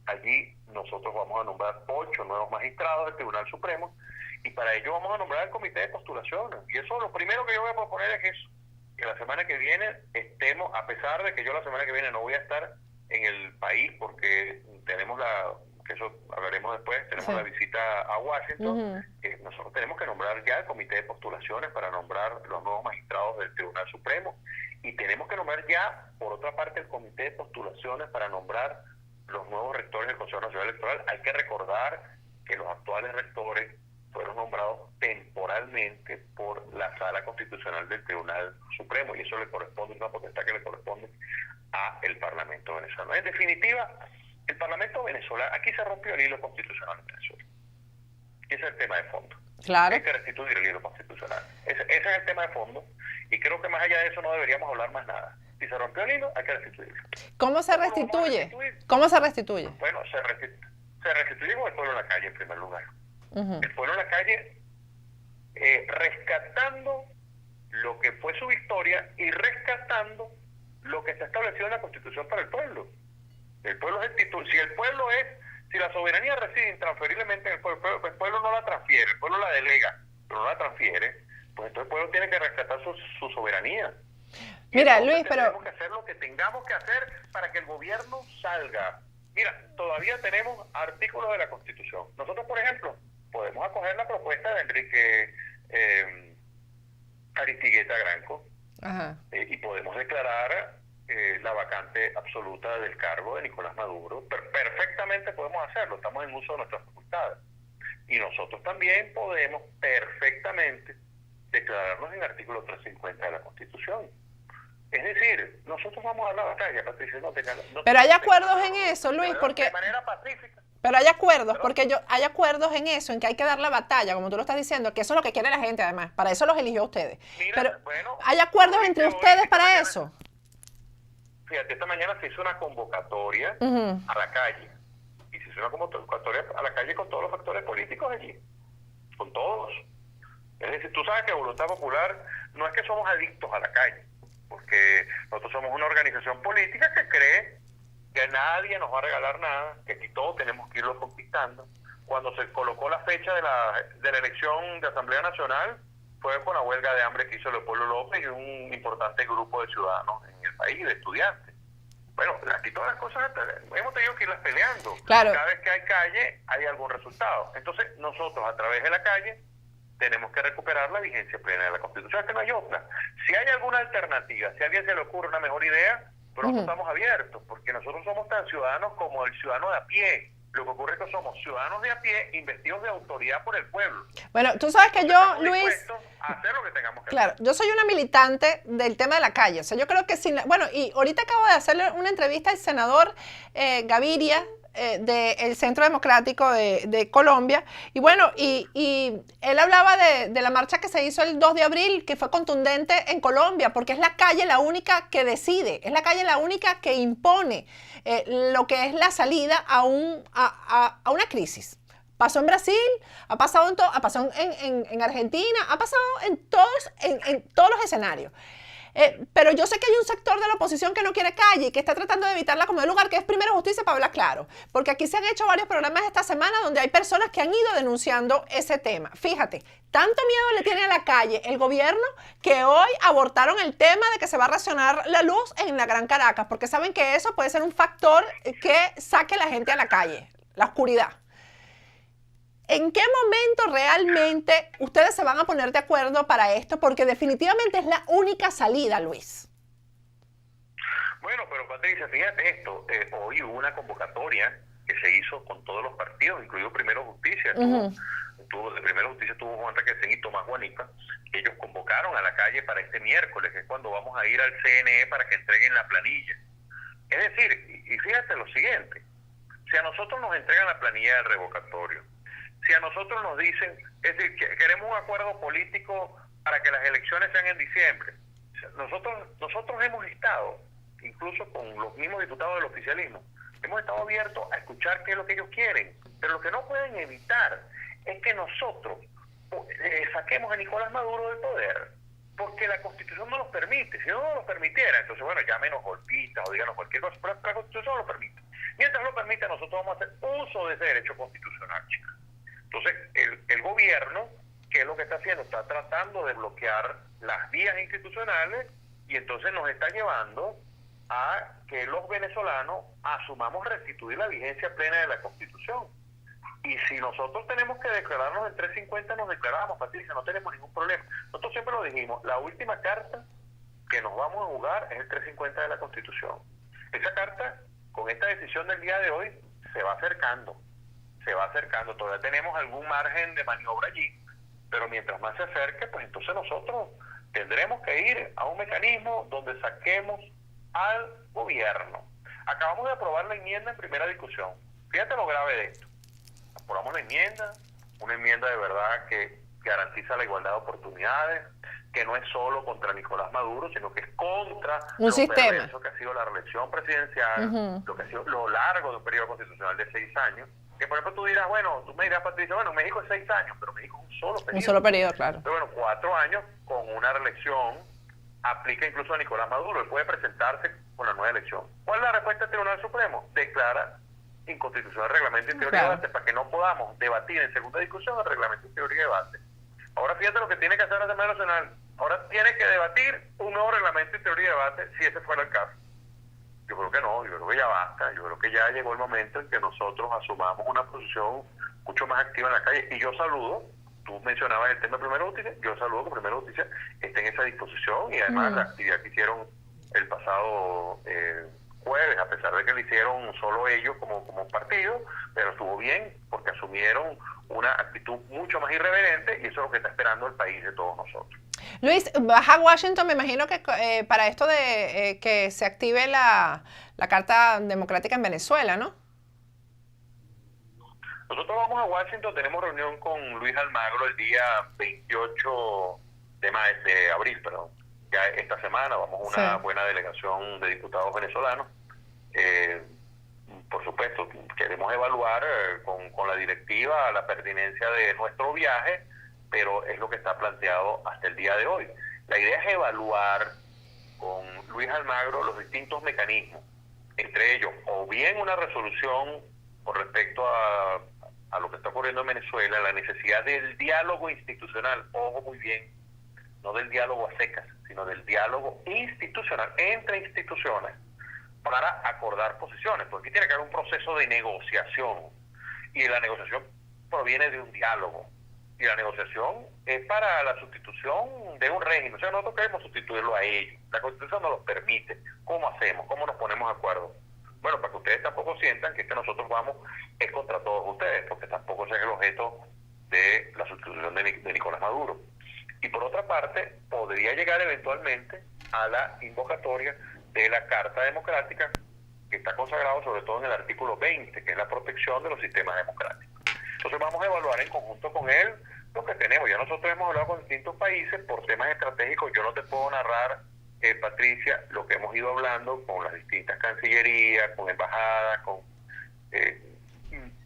Allí nosotros vamos a nombrar 8 nuevos magistrados del Tribunal Supremo, y para ello vamos a nombrar el comité de postulaciones. Y eso, lo primero que yo voy a proponer es eso, que la semana que viene estemos, a pesar de que yo la semana que viene no voy a estar en el país porque tenemos que eso hablaremos después, tenemos la visita a Washington. Nosotros tenemos que nombrar ya el comité de postulaciones para nombrar los nuevos magistrados del Tribunal Supremo, y tenemos que nombrar ya, por otra parte, el comité de postulaciones para nombrar los nuevos rectores del Consejo Nacional Electoral. Hay que recordar que los actuales rectores fueron nombrados temporalmente por la Sala Constitucional del Tribunal Supremo, y eso le corresponde, una potestad que le corresponde a el Parlamento venezolano. En definitiva, el Parlamento venezolano, aquí se rompió el hilo constitucional en Venezuela. Ese es el tema de fondo. Claro. Hay que restituir el hilo constitucional. Ese es el tema de fondo, y creo que más allá de eso no deberíamos hablar más nada. Si se rompió el hilo, hay que restituirlo. ¿Cómo se restituye? ¿Cómo se restituye? Bueno, se restituye con el pueblo en la calle en primer lugar. El pueblo en la calle rescatando lo que fue su victoria y rescatando lo que está establecido en la Constitución para el pueblo. El pueblo es el título. Si la soberanía reside intransferiblemente en el pueblo no la transfiere, el pueblo la delega, pero no la transfiere, pues entonces el pueblo tiene que rescatar su soberanía. Mira, Y Luis, pero... tenemos que hacer lo que tengamos que hacer para que el gobierno salga. Mira, todavía tenemos artículos de la Constitución. Nosotros, por ejemplo, podemos acoger la propuesta de Enrique Aristigueta Granco, y podemos declarar la vacante absoluta del cargo de Nicolás Maduro. Perfectamente podemos hacerlo, estamos en uso de nuestras facultades. Y nosotros también podemos perfectamente declararnos en el artículo 350 de la Constitución. Es decir, nosotros vamos a dar la batalla, Patricia. Pero hay acuerdos en eso, Luis, porque... De manera pacífica. Pero hay acuerdos, porque hay acuerdos en eso, en que hay que dar la batalla, como tú lo estás diciendo, que eso es lo que quiere la gente, además. Para eso los eligió a ustedes. Mira, pero bueno, hay acuerdos entre ustedes para eso. Fíjate, esta mañana se hizo una convocatoria a la calle. Y se hizo una convocatoria a la calle con todos los factores políticos allí. Con todos. Es decir, tú sabes que Voluntad Popular no es que somos adictos a la calle, porque nosotros somos una organización política que cree que nadie nos va a regalar nada, que aquí todos tenemos que irlo conquistando. cuando se colocó la fecha de la elección de Asamblea Nacional, fue con la huelga de hambre que hizo Leopoldo López y un importante grupo de ciudadanos en el país, de estudiantes. Bueno, aquí todas las cosas hemos tenido que irlas peleando. Claro. Cada vez que hay calle, hay algún resultado. Entonces, nosotros a través de la calle tenemos que recuperar la vigencia plena de la Constitución, que no hay otra. Si hay alguna alternativa, si a alguien se le ocurre una mejor idea, pronto estamos abiertos, porque nosotros somos tan ciudadanos como el ciudadano de a pie. Lo que ocurre es que somos ciudadanos de a pie, investidos de autoridad por el pueblo. Bueno, tú sabes que yo, Estamos Luis, dispuestos a hacer lo que tengamos que claro, hacer. yo soy una militante del tema de la calle. O sea, yo creo que bueno, y ahorita acabo de hacerle una entrevista al senador Gaviria, del Centro Democrático de Colombia, y bueno, y él hablaba de la marcha que se hizo el 2 de abril, que fue contundente en Colombia, porque es la calle la única que decide, es la calle la única que impone lo que es la salida a una crisis. Pasó en Brasil, ha pasado en Argentina, ha pasado en todos los escenarios. Pero yo sé que hay un sector de la oposición que no quiere calle y que está tratando de evitarla como de lugar, que es Primero Justicia, para hablar claro. Porque aquí se han hecho varios programas esta semana donde hay personas que han ido denunciando ese tema. Fíjate, tanto miedo le tiene a la calle el gobierno que hoy abortaron el tema de que se va a racionar la luz en la Gran Caracas, porque saben que eso puede ser un factor que saque a la gente a la calle, la oscuridad. ¿En qué momento realmente ustedes se van a poner de acuerdo para esto? Porque definitivamente es la única salida, Luis. Bueno, pero Patricia, fíjate esto, hoy hubo una convocatoria que se hizo con todos los partidos, incluido Primero Justicia. De Primero Justicia tuvo Juan Requesén y Tomás Juanipa. Ellos convocaron a la calle para este miércoles, que es cuando vamos a ir al CNE para que entreguen la planilla. Es decir, y fíjate lo siguiente, si a nosotros nos entregan la planilla del revocatorio, si a nosotros nos dicen, es decir, que queremos un acuerdo político para que las elecciones sean en diciembre, nosotros hemos estado, incluso con los mismos diputados del oficialismo, hemos estado abiertos a escuchar qué es lo que ellos quieren, pero lo que no pueden evitar es que nosotros saquemos a Nicolás Maduro del poder, porque la Constitución no nos permite. Si no nos permitiera, entonces bueno, llámenos golpistas o díganos cualquier cosa, pero la Constitución no lo permite. Mientras lo permite, nosotros vamos a hacer uso de ese derecho constitucional, chicas. Entonces, el gobierno, ¿qué es lo que está haciendo? Está tratando de bloquear las vías institucionales y entonces nos está llevando a que los venezolanos asumamos restituir la vigencia plena de la Constitución. Y si nosotros tenemos que declararnos en 350, nos declaramos, Patricia, no tenemos ningún problema. Nosotros siempre lo dijimos, la última carta que nos vamos a jugar es el 350 de la Constitución. Esa carta, con esta decisión del día de hoy, se va acercando. Todavía tenemos algún margen de maniobra allí, pero mientras más se acerque, pues entonces nosotros tendremos que ir a un mecanismo donde saquemos al gobierno. Acabamos de aprobar la enmienda en primera discusión. Fíjate lo grave de esto. Aprobamos la enmienda, una enmienda de verdad que garantiza la igualdad de oportunidades, que no es solo contra Nicolás Maduro, sino que es contra un sistema. Lo que ha sido la reelección presidencial, lo que ha sido lo largo de un periodo constitucional de 6 años. Que por ejemplo tú dirás, bueno, tú me dirás, Patricia, bueno, México es 6 años, pero México es un solo periodo. Un solo periodo, claro. Pero bueno, 4 años con una reelección aplica incluso a Nicolás Maduro. Él puede presentarse con la nueva elección. ¿Cuál es la respuesta del Tribunal Supremo? Declara inconstitucional el reglamento interior y debate para que no podamos debatir en segunda discusión el reglamento interior y debate. Ahora fíjate lo que tiene que hacer la Asamblea Nacional. Ahora tiene que debatir un nuevo reglamento interior y debate si ese fuera el caso. Yo creo que no, yo creo que ya basta, yo creo que ya llegó el momento en que nosotros asumamos una posición mucho más activa en la calle. Y yo saludo, tú mencionabas el tema de Primera Justicia, yo saludo que Primera Justicia esté en esa disposición y además la actividad que hicieron el pasado jueves, a pesar de que lo hicieron solo ellos como partido, pero estuvo bien porque asumieron una actitud mucho más irreverente y eso es lo que está esperando el país de todos nosotros. Luis, vas a Washington, me imagino que para esto de que se active la Carta Democrática en Venezuela, ¿no? Nosotros vamos a Washington, tenemos reunión con Luis Almagro el día 28 de abril, perdón. Ya esta semana vamos a una buena delegación de diputados venezolanos. Por supuesto, queremos evaluar con la directiva la pertinencia de nuestro viaje, pero es lo que está planteado hasta el día de hoy. La idea es evaluar con Luis Almagro los distintos mecanismos, entre ellos o bien una resolución con respecto a a lo que está ocurriendo en Venezuela, la necesidad del diálogo institucional, ojo muy bien, no del diálogo a secas, sino del diálogo institucional, entre instituciones, para acordar posiciones, porque aquí tiene que haber un proceso de negociación, y la negociación proviene de un diálogo, y la negociación es para la sustitución de un régimen. O sea, nosotros queremos sustituirlo a ellos, la Constitución nos lo permite. ¿Cómo hacemos? ¿Cómo nos ponemos de acuerdo? Bueno, para que ustedes tampoco sientan que nosotros vamos es contra todos ustedes, porque tampoco ese es el objeto de la sustitución de Nicolás Maduro. Y por otra parte, podría llegar eventualmente a la invocatoria de la Carta Democrática, que está consagrado sobre todo en el artículo 20, que es la protección de los sistemas democráticos. Entonces vamos a evaluar en conjunto con él lo que tenemos. Ya nosotros hemos hablado con distintos países por temas estratégicos. Yo no te puedo narrar, Patricia, lo que hemos ido hablando con las distintas cancillerías, con embajadas,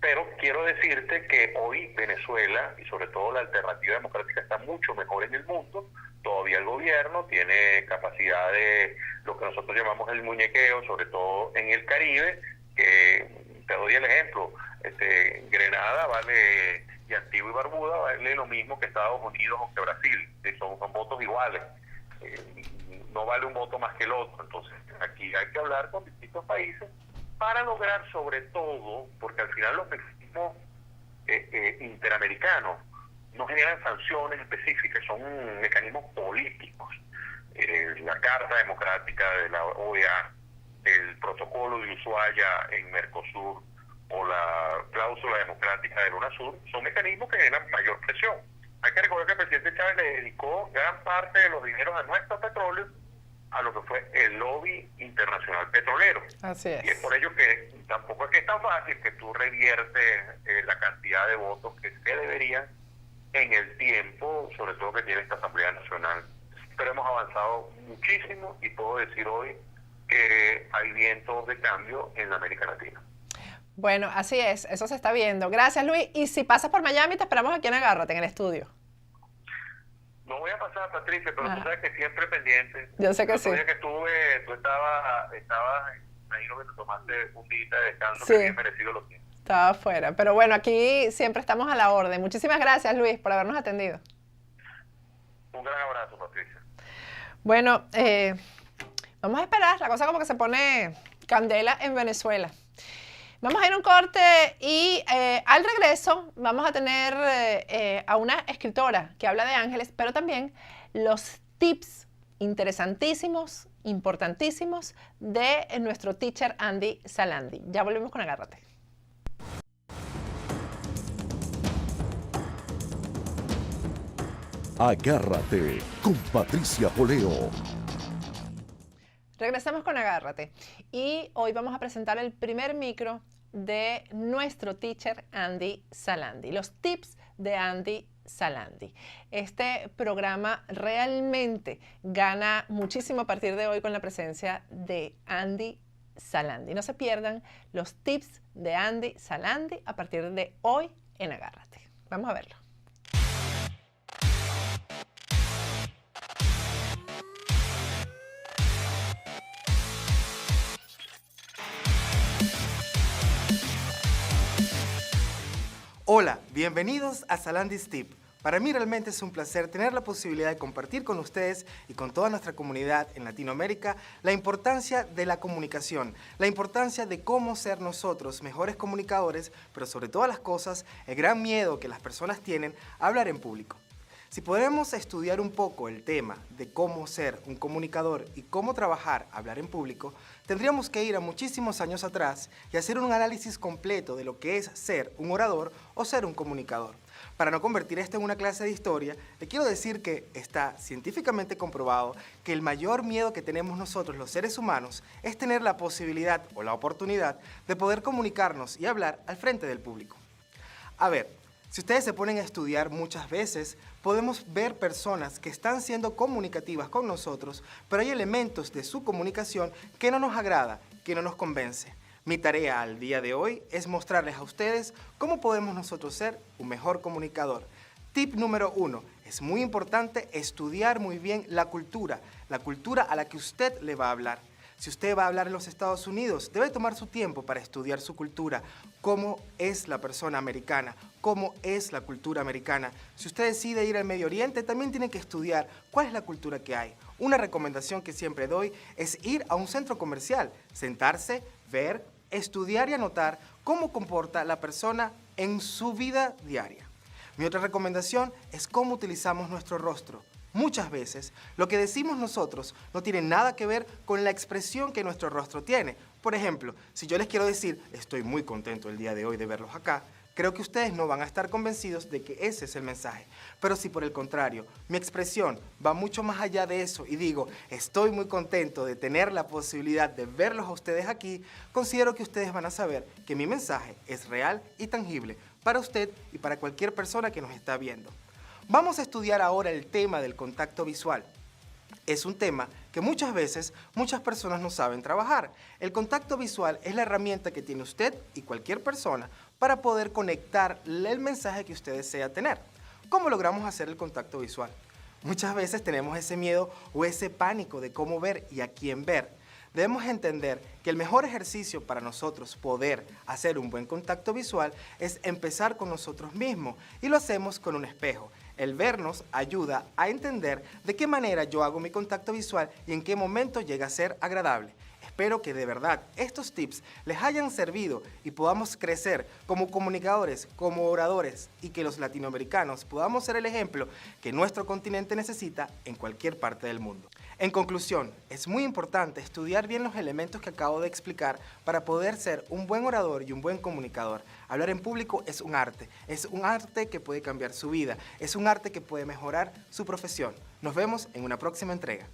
pero quiero decirte que hoy Venezuela, y sobre todo la alternativa democrática, está mucho mejor en el mundo. Todavía el gobierno tiene capacidad de lo que nosotros llamamos el muñequeo, sobre todo en el Caribe, que te doy el ejemplo, Grenada vale, y Antigua y Barbuda vale lo mismo que Estados Unidos o que Brasil, son votos iguales, no vale un voto más que el otro. Entonces aquí hay que hablar con distintos países para lograr, sobre todo, porque al final los mecanismos interamericanos no generan sanciones específicas, son mecanismos políticos. La Carta Democrática de la OEA, el protocolo de Ushuaia en Mercosur o la cláusula democrática del UNASUR son mecanismos que generan mayor presión. Hay que recordar que el presidente Chávez le dedicó gran parte de los dineros de nuestro petróleo a lo que fue el lobby internacional petrolero. Así es. Y es por ello que tampoco es que es tan fácil que tú reviertes la cantidad de votos que se deberían en el tiempo, sobre todo que tiene esta Asamblea Nacional. Pero hemos avanzado muchísimo y puedo decir hoy que hay vientos de cambio en la América Latina. Bueno, así es, eso se está viendo. Gracias, Luis. Y si pasas por Miami, te esperamos aquí en Agárrate, en el estudio. No voy a pasar, Patricia, pero tú sabes que siempre pendiente. Yo sé que sí. El día que estuve, tú estabas, imagino que te tomaste un día de descanso, Sí. que bien merecido lo tienes. Estaba afuera. Pero bueno, aquí siempre estamos a la orden. Muchísimas gracias, Luis, por habernos atendido. Un gran abrazo, Patricia. Bueno, vamos a esperar. La cosa como que se pone candela en Venezuela. Vamos a ir a un corte y al regreso vamos a tener a una escritora que habla de ángeles, pero también los tips interesantísimos, importantísimos de nuestro teacher Andy Salandi. Ya volvemos con Agárrate. Agárrate con Patricia Poleo. Regresamos con Agárrate y hoy vamos a presentar el primer micro de nuestro teacher Andy Salandi, los tips de Andy Salandi. Este programa realmente gana muchísimo a partir de hoy con la presencia de Andy Salandi. No se pierdan los tips de Andy Salandi a partir de hoy en Agárrate. Vamos a verlo. Hola, bienvenidos a Salandi's Tip. Para mí realmente es un placer tener la posibilidad de compartir con ustedes y con toda nuestra comunidad en Latinoamérica la importancia de la comunicación, la importancia de cómo ser nosotros mejores comunicadores, pero sobre todas las cosas, el gran miedo que las personas tienen a hablar en público. Si podemos estudiar un poco el tema de cómo ser un comunicador y cómo trabajar hablar en público, tendríamos que ir a muchísimos años atrás y hacer un análisis completo de lo que es ser un orador o ser un comunicador. Para no convertir esto en una clase de historia, le quiero decir que está científicamente comprobado que el mayor miedo que tenemos nosotros los seres humanos es tener la posibilidad o la oportunidad de poder comunicarnos y hablar al frente del público. A ver, si ustedes se ponen a estudiar muchas veces, podemos ver personas que están siendo comunicativas con nosotros, pero hay elementos de su comunicación que no nos agrada, que no nos convence. Mi tarea al día de hoy es mostrarles a ustedes cómo podemos nosotros ser un mejor comunicador. Tip número 1. Es muy importante estudiar muy bien la cultura a la que usted le va a hablar. Si usted va a hablar en los Estados Unidos, debe tomar su tiempo para estudiar su cultura, cómo es la persona americana, cómo es la cultura americana. Si usted decide ir al Medio Oriente, también tiene que estudiar cuál es la cultura que hay. Una recomendación que siempre doy es ir a un centro comercial, sentarse, ver, estudiar y anotar cómo comporta la persona en su vida diaria. Mi otra recomendación es cómo utilizamos nuestro rostro. Muchas veces, lo que decimos nosotros no tiene nada que ver con la expresión que nuestro rostro tiene. Por ejemplo, si yo les quiero decir, estoy muy contento el día de hoy de verlos acá, creo que ustedes no van a estar convencidos de que ese es el mensaje. Pero si por el contrario, mi expresión va mucho más allá de eso y digo, estoy muy contento de tener la posibilidad de verlos a ustedes aquí, considero que ustedes van a saber que mi mensaje es real y tangible para usted y para cualquier persona que nos está viendo. Vamos a estudiar ahora el tema del contacto visual. Es un tema que muchas veces muchas personas no saben trabajar. El contacto visual es la herramienta que tiene usted y cualquier persona para poder conectar el mensaje que usted desea tener. ¿Cómo logramos hacer el contacto visual? Muchas veces tenemos ese miedo o ese pánico de cómo ver y a quién ver. Debemos entender que el mejor ejercicio para nosotros poder hacer un buen contacto visual es empezar con nosotros mismos y lo hacemos con un espejo. El vernos ayuda a entender de qué manera yo hago mi contacto visual y en qué momento llega a ser agradable. Espero que de verdad estos tips les hayan servido y podamos crecer como comunicadores, como oradores y que los latinoamericanos podamos ser el ejemplo que nuestro continente necesita en cualquier parte del mundo. En conclusión, es muy importante estudiar bien los elementos que acabo de explicar para poder ser un buen orador y un buen comunicador. Hablar en público es un arte que puede cambiar su vida, es un arte que puede mejorar su profesión. Nos vemos en una próxima entrega.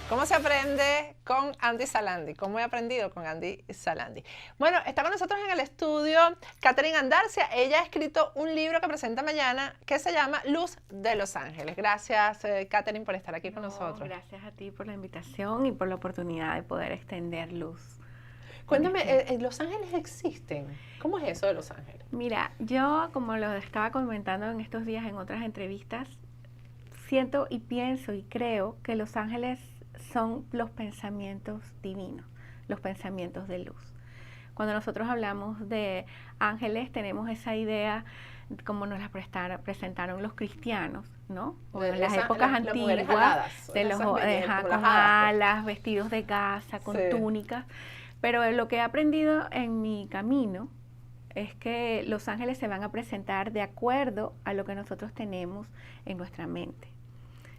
¿Cómo se aprende con Andy Salandi? ¿Cómo he aprendido con Andy Salandi? Bueno, está con nosotros en el estudio Catherine Andarcia. Ella ha escrito un libro que presenta mañana que se llama Luz de Los Ángeles. Gracias, Catherine, por estar aquí con nosotros. Gracias a ti por la invitación y por la oportunidad de poder extender luz. Cuéntame, ¿Los Ángeles existen? ¿Cómo es eso de Los Ángeles? Mira, yo, como lo estaba comentando en estos días en otras entrevistas, siento y pienso y creo que Los Ángeles son los pensamientos divinos, los pensamientos de luz. Cuando nosotros hablamos de ángeles, tenemos esa idea como nos la presentaron los cristianos, ¿no? O en las épocas antiguas, de los con alas, vestidos de gasa, con túnicas. Pero lo que he aprendido en mi camino es que los ángeles se van a presentar de acuerdo a lo que nosotros tenemos en nuestra mente.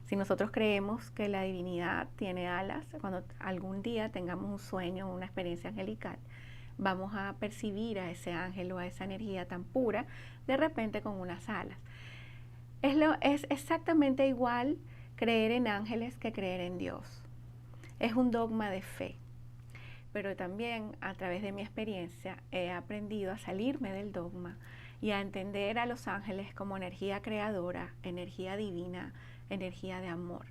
Si nosotros creemos que la divinidad tiene alas, cuando algún día tengamos un sueño o una experiencia angelical, vamos a percibir a ese ángel o a esa energía tan pura, de repente con unas alas. Es exactamente igual creer en ángeles que creer en Dios. Es un dogma de fe. Pero también a través de mi experiencia he aprendido a salirme del dogma y a entender a los ángeles como energía creadora, energía divina, energía de amor.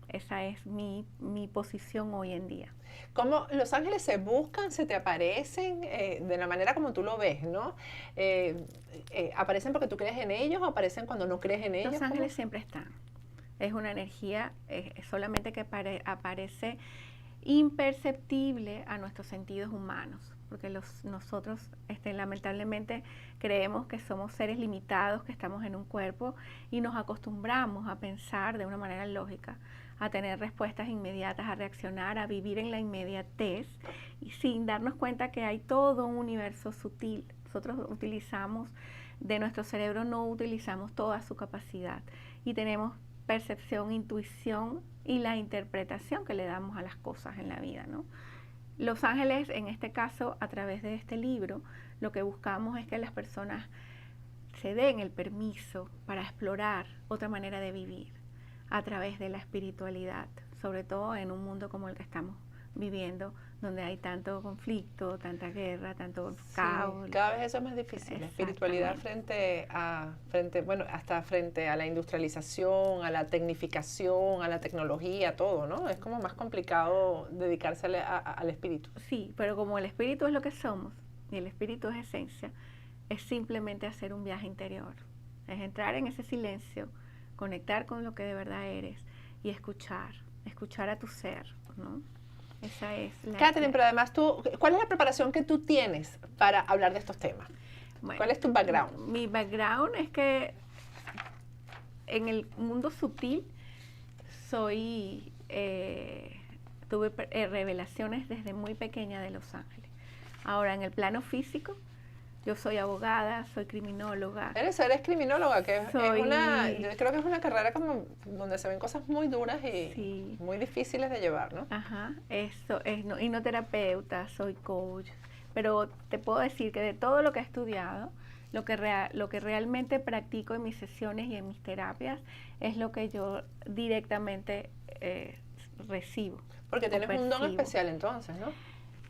Esa es mi posición hoy en día. ¿Cómo los ángeles se buscan, se te aparecen de la manera como tú lo ves, ¿no? ¿Aparecen porque tú crees en ellos o aparecen cuando no crees en ellos? Los ángeles siempre están. Es una energía solamente que aparece imperceptible a nuestros sentidos humanos, porque nosotros lamentablemente creemos que somos seres limitados, que estamos en un cuerpo y nos acostumbramos a pensar de una manera lógica, a tener respuestas inmediatas, a reaccionar, a vivir en la inmediatez y sin darnos cuenta que hay todo un universo sutil. Nosotros utilizamos, de nuestro cerebro no utilizamos toda su capacidad y tenemos percepción, intuición y la interpretación que le damos a las cosas en la vida, ¿no? Los ángeles, en este caso, a través de este libro, lo que buscamos es que las personas se den el permiso para explorar otra manera de vivir a través de la espiritualidad, sobre todo en un mundo como el que estamos viviendo, donde hay tanto conflicto, tanta guerra, tanto Sí, caos. cada vez eso es más difícil. La espiritualidad hasta frente a la industrialización, a la tecnificación, a la tecnología, todo, ¿no? Es como más complicado dedicarse al espíritu. Sí, pero como el espíritu es lo que somos y el espíritu es esencia, es simplemente hacer un viaje interior. Es entrar en ese silencio, conectar con lo que de verdad eres y escuchar a tu ser, ¿no? Esa es la... Catherine, pero además ¿cuál es la preparación que tú tienes para hablar de estos temas? Bueno, ¿Cuál es tu background? Mi background es que en el mundo sutil tuve revelaciones desde muy pequeña de los ángeles. Ahora, en el plano físico, yo soy abogada, soy criminóloga. Eres criminóloga, que yo creo que es una carrera como donde se ven cosas muy duras y Sí. muy difíciles de llevar, ¿no? Ajá, eso es hipnoterapeuta, soy coach, pero te puedo decir que de todo lo que he estudiado, lo que realmente practico en mis sesiones y en mis terapias es lo que yo directamente recibo. Porque tienes un don percibo. especial entonces, ¿no?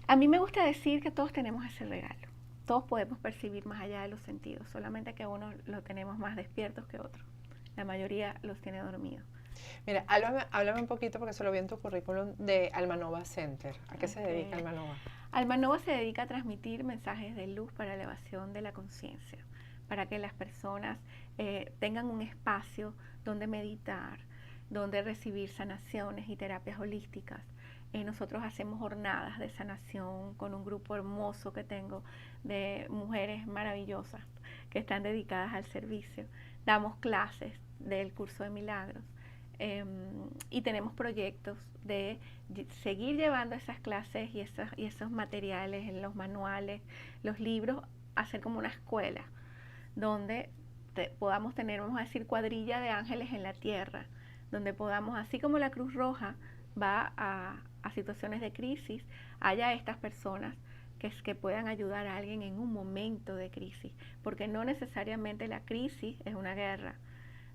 A mí me gusta decir que todos tenemos ese regalo. Todos podemos percibir más allá de los sentidos, solamente que unos lo tenemos más despiertos que otros. La mayoría los tiene dormidos. Mira, háblame un poquito, porque se lo vi en tu currículum, de Almanova Center. ¿A qué se dedica Almanova? Almanova se dedica a transmitir mensajes de luz para elevación de la conciencia, para que las personas tengan un espacio donde meditar, donde recibir sanaciones y terapias holísticas. Nosotros hacemos jornadas de sanación con un grupo hermoso que tengo de mujeres maravillosas que están dedicadas al servicio. Damos clases del curso de milagros y tenemos proyectos de seguir llevando esas clases y esos materiales, los manuales, los libros, hacer como una escuela donde podamos tener, vamos a decir, cuadrilla de ángeles en la tierra, donde podamos, así como la Cruz Roja va a situaciones de crisis, haya estas personas que puedan ayudar a alguien en un momento de crisis, porque no necesariamente la crisis es una guerra.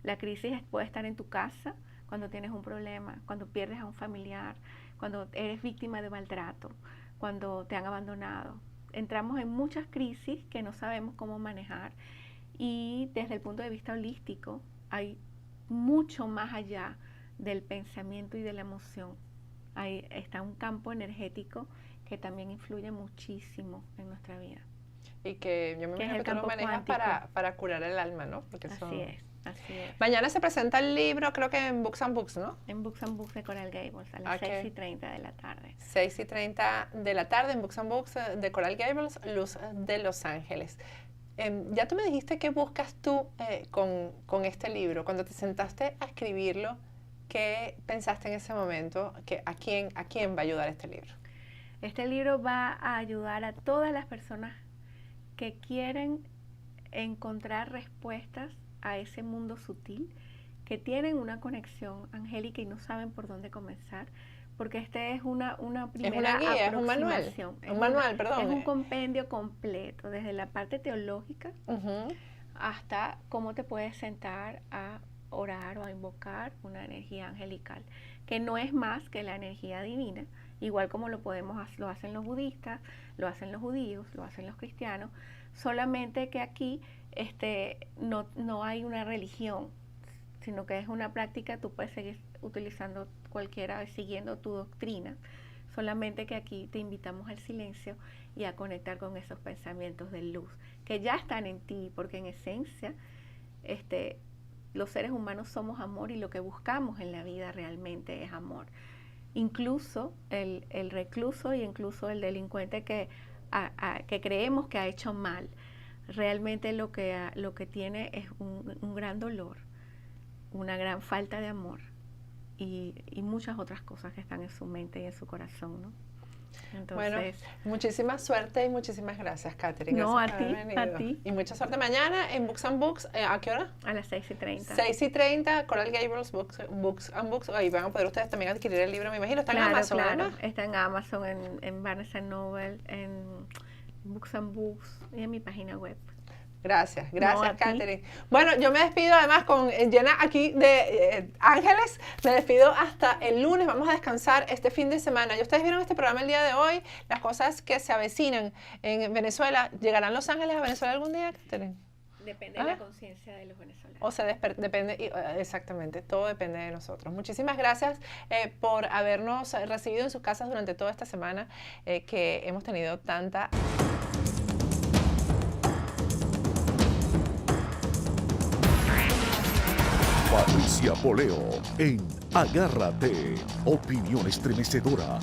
La crisis puede estar en tu casa cuando tienes un problema, cuando pierdes a un familiar, cuando eres víctima de maltrato, cuando te han abandonado. Entramos en muchas crisis que no sabemos cómo manejar y desde el punto de vista holístico hay mucho más allá del pensamiento y de la emoción. Ahí está un campo energético que también influye muchísimo en nuestra vida. Y que yo me imagino que tú lo manejas para curar el alma, ¿no? Porque así es. Mañana se presenta el libro, creo que en Books and Books, ¿no? En Books and Books de Coral Gables, a las 6:30 de la tarde. 6:30 de la tarde en Books and Books de Coral Gables, Luz de Los Ángeles. Ya tú me dijiste qué buscas tú con este libro. Cuando te sentaste a escribirlo, ¿qué pensaste en ese momento? ¿A quién va a ayudar este libro? Este libro va a ayudar a todas las personas que quieren encontrar respuestas a ese mundo sutil, que tienen una conexión angélica y no saben por dónde comenzar, porque este es una primera guía, aproximación. Es un manual, perdón. Es un compendio completo, desde la parte teológica hasta cómo te puedes sentar a orar o a invocar una energía angelical, que no es más que la energía divina, igual como lo hacen los budistas, lo hacen los judíos, lo hacen los cristianos, solamente que aquí no hay una religión, sino que es una práctica, tú puedes seguir utilizando cualquiera, siguiendo tu doctrina, solamente que aquí te invitamos al silencio y a conectar con esos pensamientos de luz, que ya están en ti, porque en esencia, los seres humanos somos amor y lo que buscamos en la vida realmente es amor. Incluso el recluso y incluso el delincuente que creemos que ha hecho mal, realmente lo que tiene es un gran dolor, una gran falta de amor y muchas otras cosas que están en su mente y en su corazón, ¿no? Entonces, bueno, muchísima suerte y muchísimas gracias, Catherine. No, gracias a ti. Y mucha suerte mañana en Books and Books. ¿A qué hora? A las 6:30. 6:30, Coral Gables, Books and Books. Ahí van a poder ustedes también adquirir el libro, me imagino. Está en Amazon, claro. ¿verdad? Está en Amazon, en Barnes & Noble, en Books and Books y en mi página web. Gracias, No, a ti. Catherine. Bueno, yo me despido además con llena aquí de ángeles. Me despido hasta el lunes. Vamos a descansar este fin de semana. ¿Y ustedes vieron este programa el día de hoy? Las cosas que se avecinan en Venezuela. ¿Llegarán los ángeles a Venezuela algún día, Catherine? Depende Ah. de la conciencia de los venezolanos. O sea, depende, exactamente, todo depende de nosotros. Muchísimas gracias por habernos recibido en sus casas durante toda esta semana que hemos tenido tanta... Patricia Poleo en Agárrate, opinión estremecedora,